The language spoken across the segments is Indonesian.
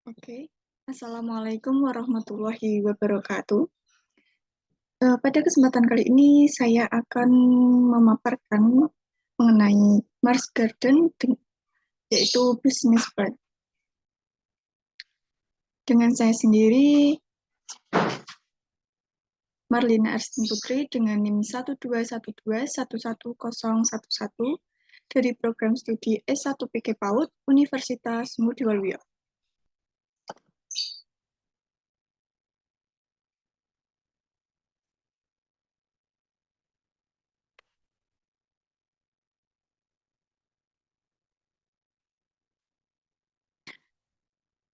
Oke, Assalamualaikum warahmatullahi wabarakatuh. Pada kesempatan kali ini saya akan memaparkan mengenai Mars Garden, yaitu bisnis plan. Dengan saya sendiri, Marlina Arstin Putri dengan NIM 121211011 dari program studi S1 PG PAUD Universitas Ngudi Waluyo.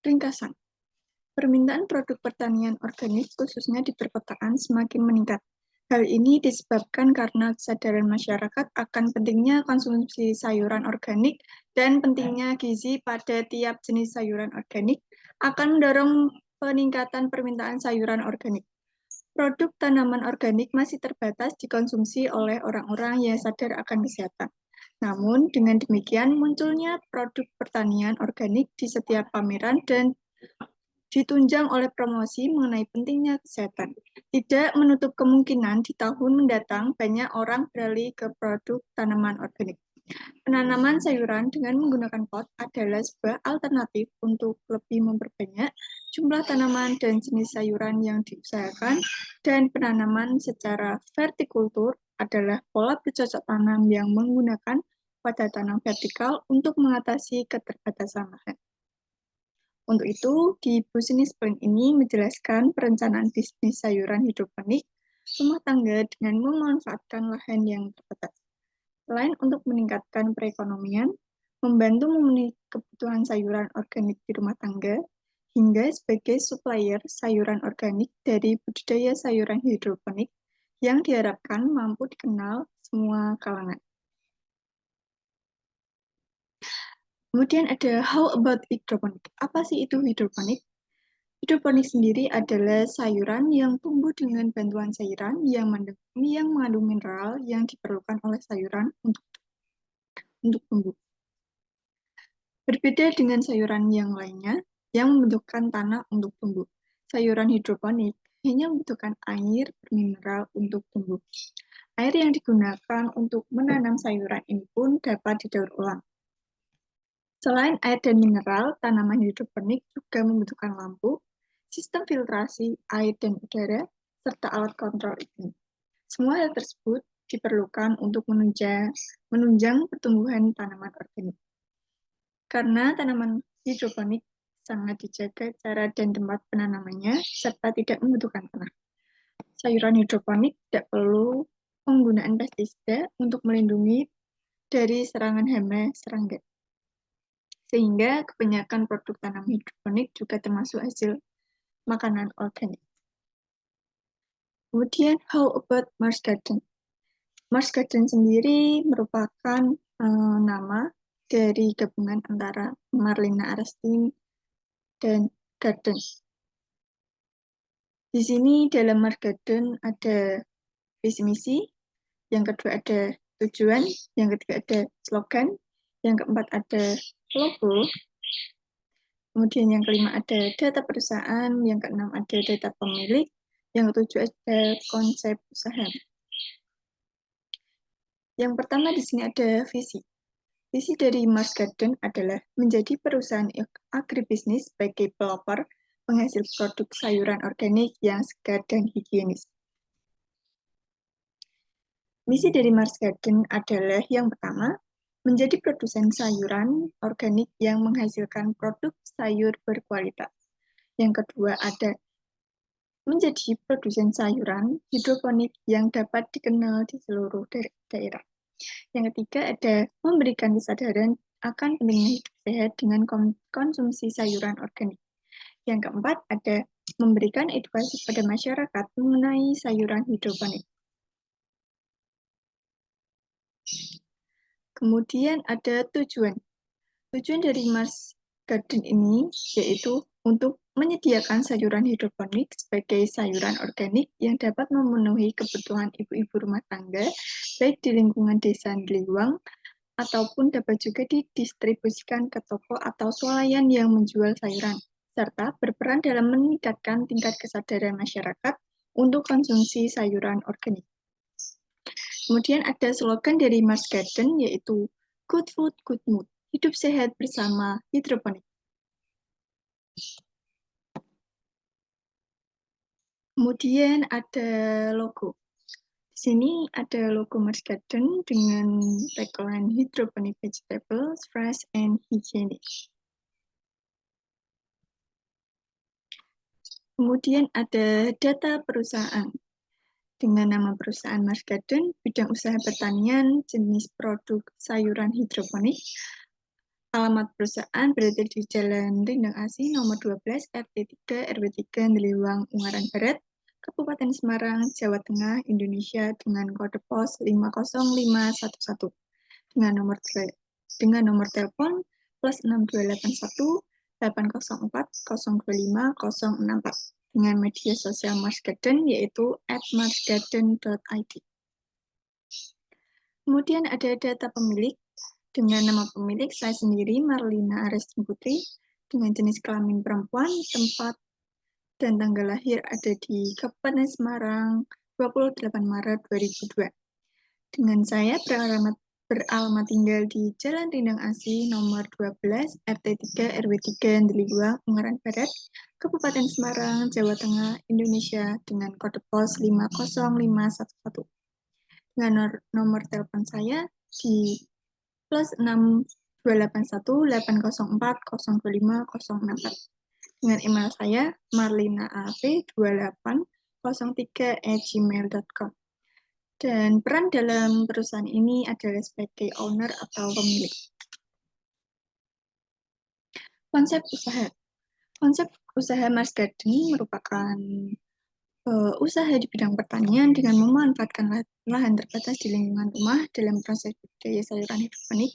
Ringkasan. Permintaan produk pertanian organik khususnya di perkotaan semakin meningkat. Hal ini disebabkan karena kesadaran masyarakat akan pentingnya konsumsi sayuran organik dan pentingnya gizi pada tiap jenis sayuran organik akan mendorong peningkatan permintaan sayuran organik. Produk tanaman organik masih terbatas dikonsumsi oleh orang-orang yang sadar akan kesehatan. Namun, dengan demikian munculnya produk pertanian organik di setiap pameran dan ditunjang oleh promosi mengenai pentingnya kesehatan. Tidak menutup kemungkinan di tahun mendatang banyak orang beralih ke produk tanaman organik. Penanaman sayuran dengan menggunakan pot adalah sebuah alternatif untuk lebih memperbanyak jumlah tanaman dan jenis sayuran yang diusahakan, dan penanaman secara vertikultur adalah pola bercocok tanam yang menggunakan pada tanam vertikal untuk mengatasi keterbatasan lahan. Untuk itu, di bisnis plan ini menjelaskan perencanaan bisnis sayuran hidroponik rumah tangga dengan memanfaatkan lahan yang terbatas. Selain untuk meningkatkan perekonomian, membantu memenuhi kebutuhan sayuran organik di rumah tangga, hingga sebagai supplier sayuran organik dari budidaya sayuran hidroponik yang diharapkan mampu dikenal semua kalangan. Kemudian ada how about hydroponic. Apa sih itu hidroponik? Hidroponik sendiri adalah sayuran yang tumbuh dengan bantuan cairan yang mengandung mineral yang diperlukan oleh sayuran untuk tumbuh. Berbeda dengan sayuran yang lainnya yang membutuhkan tanah untuk tumbuh. Sayuran hidroponik hanya membutuhkan air bermineral untuk tumbuh. Air yang digunakan untuk menanam sayuran ini pun dapat didaur ulang. Selain air dan mineral, tanaman hidroponik juga membutuhkan lampu, sistem filtrasi air dan udara, serta alat kontrol iklim. Semua hal tersebut diperlukan untuk menunjang pertumbuhan tanaman organik. Karena tanaman hidroponik sangat dijaga cara dan tempat penanamannya, serta tidak membutuhkan tanah. Sayuran hidroponik tidak perlu penggunaan pestisida untuk melindungi dari serangan hama serangga. Sehingga kebanyakan produk tanam hidroponik juga termasuk hasil makanan organik. Kemudian, how about Mars Garden? Mars Garden sendiri merupakan nama dari gabungan antara Marlina Arstin dan Garden. Di sini dalam Mars Garden ada visi misi, yang kedua ada tujuan, yang ketiga ada slogan, yang keempat ada logo, kemudian yang kelima ada data perusahaan, yang keenam ada data pemilik, yang ketujuh ada konsep usaha. Yang pertama di sini ada visi. Visi dari Mars Garden adalah menjadi perusahaan agribisnis sebagai pelopor penghasil produk sayuran organik yang segar dan higienis. Misi dari Mars Garden adalah yang pertama, menjadi produsen sayuran organik yang menghasilkan produk sayur berkualitas. Yang kedua ada menjadi produsen sayuran hidroponik yang dapat dikenal di seluruh daerah. Yang ketiga ada memberikan kesadaran akan pentingnya hidup sehat dengan konsumsi sayuran organik. Yang keempat ada memberikan edukasi pada masyarakat mengenai sayuran hidroponik. Kemudian ada tujuan. Tujuan dari Mars Garden ini yaitu untuk menyediakan sayuran hidroponik sebagai sayuran organik yang dapat memenuhi kebutuhan ibu-ibu rumah tangga, baik di lingkungan desa Neliwang, ataupun dapat juga didistribusikan ke toko atau swalayan yang menjual sayuran, serta berperan dalam meningkatkan tingkat kesadaran masyarakat untuk konsumsi sayuran organik. Kemudian ada slogan dari Mars Garden yaitu Good Food, Good Mood, hidup sehat bersama hidroponik. Kemudian ada logo. Di sini ada logo Mars Garden dengan tagline hydroponic vegetables, fresh and hygienic. Kemudian ada data perusahaan dengan nama perusahaan Mars Garden, bidang usaha pertanian, jenis produk sayuran hidroponik. Alamat perusahaan berada di Jalan Rindang Asih nomor 12 RT 3 RW 3 Neliwang, Ungaran Barat, Kabupaten Semarang, Jawa Tengah, Indonesia dengan kode pos 50511 dengan nomor telepon plus 6281 804 025 064 dengan media sosial Mars Garden yaitu @marsgarden.id. Kemudian ada data pemilik dengan nama pemilik saya sendiri Marlina Aresti Putri dengan jenis kelamin perempuan, tempat dan tanggal lahir ada di Kabupaten Semarang 28 Maret 2002. Dengan saya beralamat tinggal di Jalan Rindang Asih nomor 12 RT 3 RW 3 Neliwang, Ungaran Barat, Kabupaten Semarang, Jawa Tengah, Indonesia dengan kode pos 50511. Dengan nomor telepon saya di plus 6281 804 025 064. Dengan email saya marlina.av2803@gmail.com. Dan peran dalam perusahaan ini adalah sebagai owner atau pemilik. Konsep usaha. Konsep usaha Mars Garden merupakan usaha di bidang pertanian dengan memanfaatkan lahan terbatas di lingkungan rumah dalam proses budidaya sayuran hidroponik.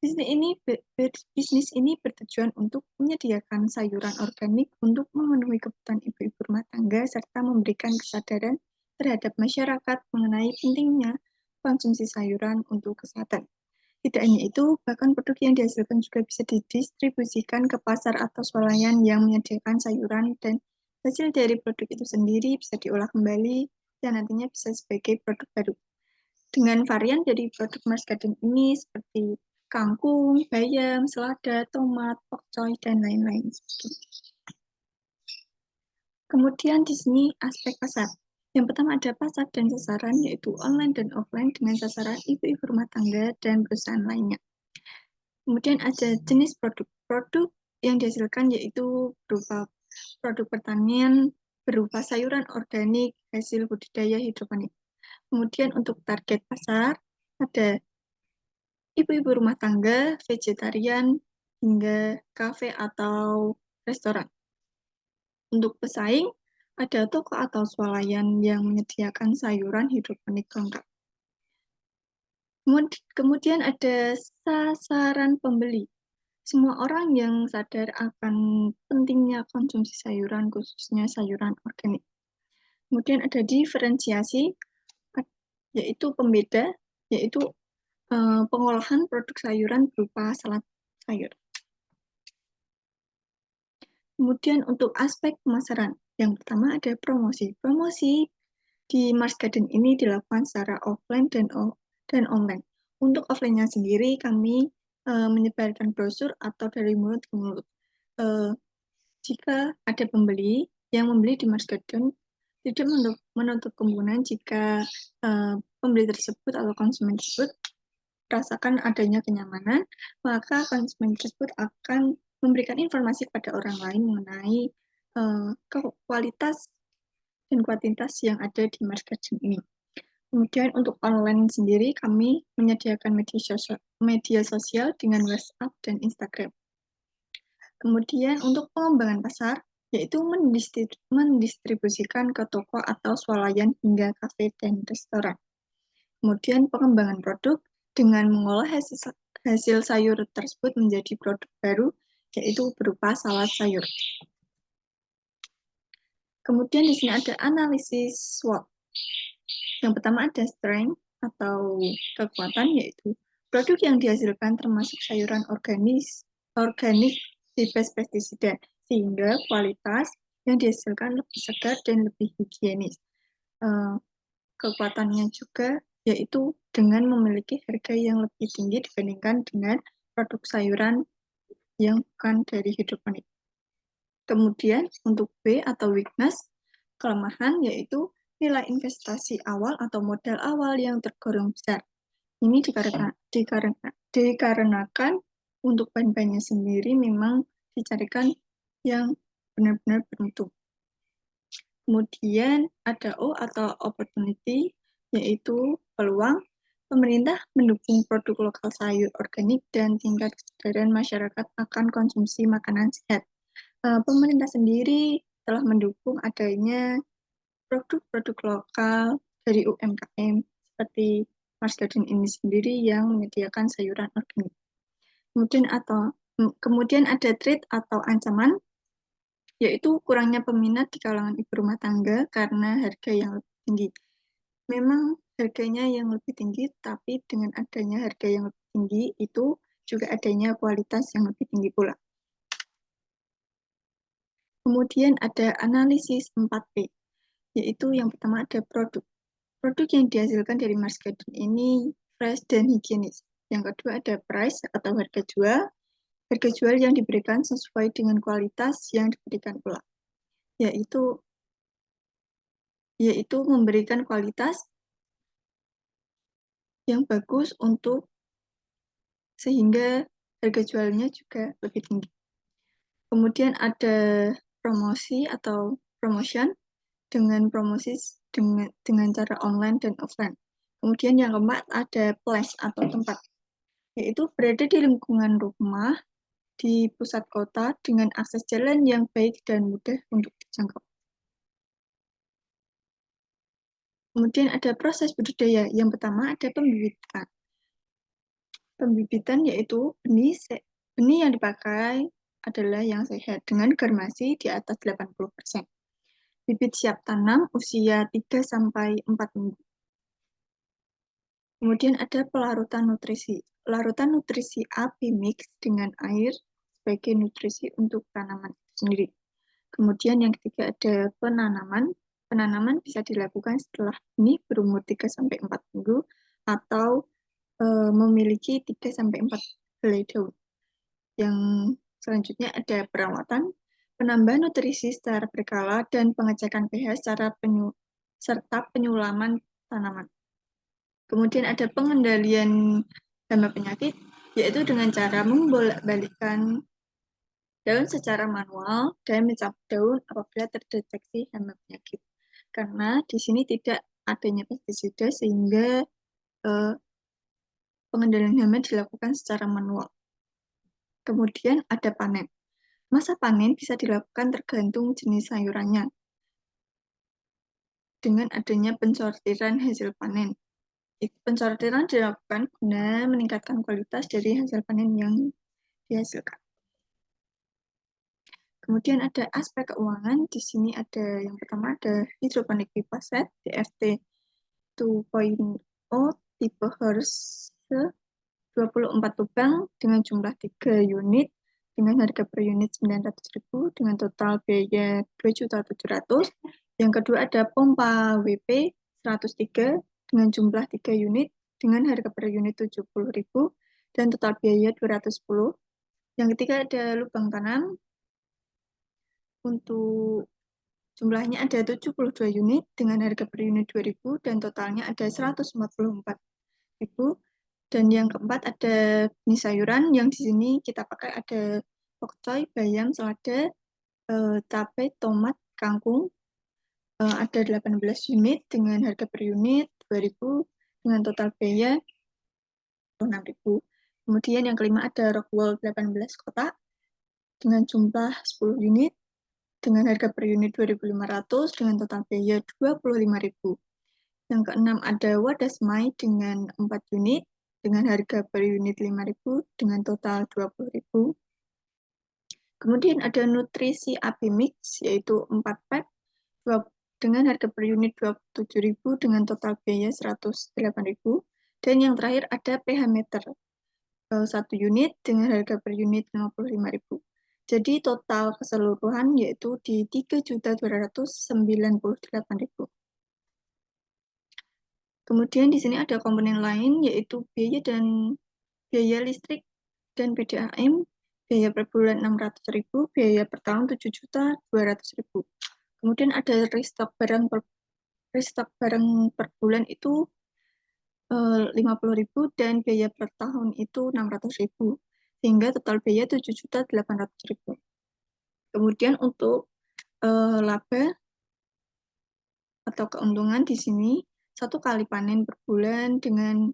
Bisnis ini bertujuan untuk menyediakan sayuran organik untuk memenuhi kebutuhan ibu-ibu rumah tangga serta memberikan kesadaran terhadap masyarakat mengenai pentingnya konsumsi sayuran untuk kesehatan. Tidak hanya itu, bahkan produk yang dihasilkan juga bisa didistribusikan ke pasar atau swalayan yang menyediakan sayuran dan hasil dari produk itu sendiri bisa diolah kembali dan nantinya bisa sebagai produk baru. Dengan varian dari produk Mars Garden ini seperti kangkung, bayam, selada, tomat, pokcoy, dan lain-lain. Kemudian di sini aspek pasar. Yang pertama ada pasar dan sasaran, yaitu online dan offline dengan sasaran ibu-ibu rumah tangga dan perusahaan lainnya. Kemudian ada jenis produk. Produk yang dihasilkan yaitu berupa produk pertanian, berupa sayuran organik, hasil budidaya hidroponik. Kemudian untuk target pasar, ada ibu-ibu rumah tangga, vegetarian, hingga kafe atau restoran. Untuk pesaing, ada toko atau swalayan yang menyediakan sayuran hidroponik lengkap. Kemudian ada sasaran pembeli. Semua orang yang sadar akan pentingnya konsumsi sayuran, khususnya sayuran organik. Kemudian ada diferensiasi, yaitu pembeda, yaitu pengolahan produk sayuran berupa salad sayur. Kemudian untuk aspek pemasaran, yang pertama ada promosi. Promosi di Mars Garden ini dilakukan secara offline dan online. Untuk offline-nya sendiri, kami menyebarkan brosur atau dari mulut ke mulut. Jika ada pembeli yang membeli di Mars Garden, tidak menutup kemungkinan jika pembeli tersebut atau konsumen tersebut rasakan adanya kenyamanan, maka konsumen tersebut akan memberikan informasi kepada orang lain mengenai kualitas dan kuantitas yang ada di Mars Garden ini. Kemudian untuk online sendiri, kami menyediakan media sosial dengan WhatsApp dan Instagram. Kemudian untuk pengembangan pasar, yaitu mendistribusikan ke toko atau swalayan hingga kafe dan restoran. Kemudian pengembangan produk dengan mengolah hasil sayur tersebut menjadi produk baru, yaitu berupa salad sayur. Kemudian di sini ada analisis SWOT. Yang pertama ada strength atau kekuatan, yaitu produk yang dihasilkan termasuk sayuran organik bebas pestisida, sehingga kualitas yang dihasilkan lebih segar dan lebih higienis. Kekuatannya juga yaitu dengan memiliki harga yang lebih tinggi dibandingkan dengan produk sayuran yang bukan dari hidroponik. Kemudian untuk B atau weakness, kelemahan yaitu nilai investasi awal atau modal awal yang tergolong besar. Ini dikarenakan untuk bahan-bahannya sendiri memang dicarikan yang benar-benar beruntung. Kemudian ada O atau opportunity, yaitu peluang. Pemerintah mendukung produk lokal sayur organik dan tingkat kesadaran masyarakat akan konsumsi makanan sehat. Pemerintah sendiri telah mendukung adanya produk-produk lokal dari UMKM seperti Mars Garden ini sendiri yang menyediakan sayuran organik. Kemudian ada threat atau ancaman, yaitu kurangnya peminat di kalangan ibu rumah tangga karena harga yang lebih tinggi. Memang harganya yang lebih tinggi, tapi dengan adanya harga yang lebih tinggi itu juga adanya kualitas yang lebih tinggi pula. Kemudian ada analisis 4P, yaitu yang pertama ada produk. Produk yang dihasilkan dari Mars Garden ini fresh dan higienis. Yang kedua ada price atau harga jual. Harga jual yang diberikan sesuai dengan kualitas yang diberikan pula, yaitu memberikan kualitas yang bagus untuk sehingga harga jualnya juga lebih tinggi. Kemudian ada promosi atau promotion dengan promosi dengan cara online dan offline. Kemudian yang keempat ada place atau tempat, yaitu berada di lingkungan rumah di pusat kota dengan akses jalan yang baik dan mudah untuk dijangkau. Kemudian ada proses budidaya. Yang pertama ada pembibitan. Pembibitan yaitu benih yang dipakai adalah yang sehat dengan germasi di atas 80%. Bibit siap tanam usia 3-4 minggu. Kemudian ada pelarutan nutrisi. Larutan nutrisi AB mix dengan air sebagai nutrisi untuk tanaman sendiri. Kemudian yang ketiga ada penanaman. Penanaman bisa dilakukan setelah benih berumur 3-4 minggu atau memiliki 3-4 helai daun. Yang selanjutnya ada perawatan, penambahan nutrisi secara berkala, dan pengecekan pH serta penyulaman tanaman. Kemudian ada pengendalian hama penyakit, yaitu dengan cara membolak-balikkan daun secara manual dan mencabut daun apabila terdeteksi hama penyakit. Karena di sini tidak adanya pestisida sehingga pengendalian hama dilakukan secara manual. Kemudian ada panen. Masa panen bisa dilakukan tergantung jenis sayurannya dengan adanya pensortiran hasil panen. Pensortiran dilakukan guna meningkatkan kualitas dari hasil panen yang dihasilkan. Kemudian ada aspek keuangan. Di sini ada yang pertama ada hidroponik pipa set DFT 2.0 tipe Hertz 24 lubang dengan jumlah 3 unit dengan harga per unit 900.000 dengan total biaya 2.700.000. Yang kedua ada pompa WP 103 dengan jumlah 3 unit dengan harga per unit 70.000 dan total biaya 210. Yang ketiga ada lubang tanam. Untuk jumlahnya ada 72 unit dengan harga per unit 2.000 dan totalnya ada 144.000. Dan yang keempat ada benih sayuran yang di sini kita pakai ada pokcoy, bayam, selada, cabai, tomat, kangkung. Ada 18 unit dengan harga per unit 2.000 dengan total biaya 6.000. Kemudian yang kelima ada Rockwool 18 kotak dengan jumlah 10 unit dengan harga per unit 2.500 dengan total biaya 25.000. Yang keenam ada wadah semai dengan 4 unit dengan harga per unit 5.000 dengan total 20.000. Kemudian ada nutrisi AB mix yaitu 4 pack dengan harga per unit 27.000 dengan total biaya 108.000. Dan yang terakhir ada pH meter 1 unit dengan harga per unit 55.000. Jadi total keseluruhan yaitu di 3.298.000. Kemudian di sini ada komponen lain yaitu biaya listrik dan PDAM, biaya per bulan 600.000, biaya per tahun 7.200.000. Kemudian ada restock barang per bulan itu 50.000 dan biaya per tahun itu 600.000, sehingga total biaya 7.800.000. Kemudian untuk laba atau keuntungan di sini 1 kali panen per bulan dengan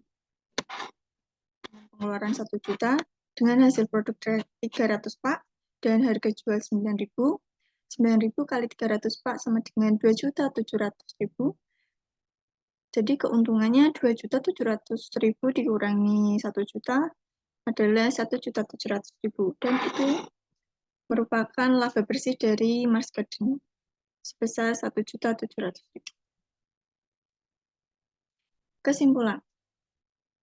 pengeluaran 1 juta dengan hasil produk 300 pak dan harga jual 9.000. 9.000 kali 300 pak sama dengan 2.700.000. Jadi keuntungannya 2.700.000 dikurangi 1 juta adalah 1.700.000 dan itu merupakan laba bersih dari Mars Garden sebesar 1.700.000. Kesimpulan.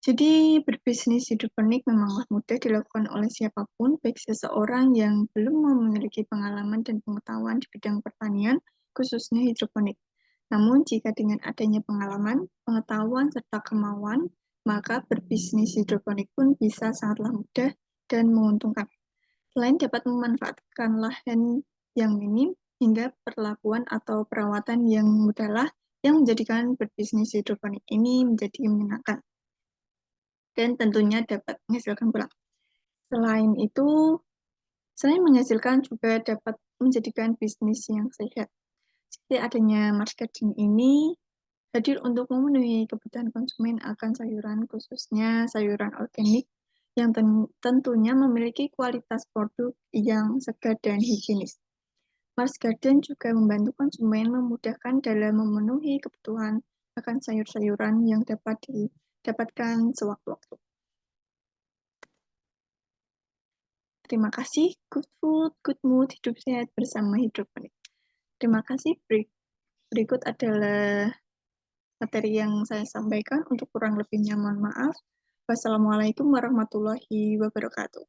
Jadi berbisnis hidroponik memanglah mudah dilakukan oleh siapapun, baik seseorang yang belum memiliki pengalaman dan pengetahuan di bidang pertanian, khususnya hidroponik. Namun jika dengan adanya pengalaman, pengetahuan, serta kemauan, maka berbisnis hidroponik pun bisa sangatlah mudah dan menguntungkan. Selain dapat memanfaatkan lahan yang minim, hingga perlakuan atau perawatan yang mudahlah yang menjadikan berbisnis hidroponik ini menjadi menyenangkan dan tentunya dapat menghasilkan pulang. Selain menghasilkan juga dapat menjadikan bisnis yang sehat. Seperti adanya Mars Garden ini hadir untuk memenuhi kebutuhan konsumen akan sayuran, khususnya sayuran organik yang tentunya memiliki kualitas produk yang segar dan higienis. Mars Garden juga membantu konsumen memudahkan dalam memenuhi kebutuhan akan sayur-sayuran yang dapat didapatkan sewaktu-waktu. Terima kasih, good food, good mood, hidup sehat bersama hidroponik. Terima kasih, berikut adalah materi yang saya sampaikan, untuk kurang lebihnya mohon maaf. Wassalamualaikum warahmatullahi wabarakatuh.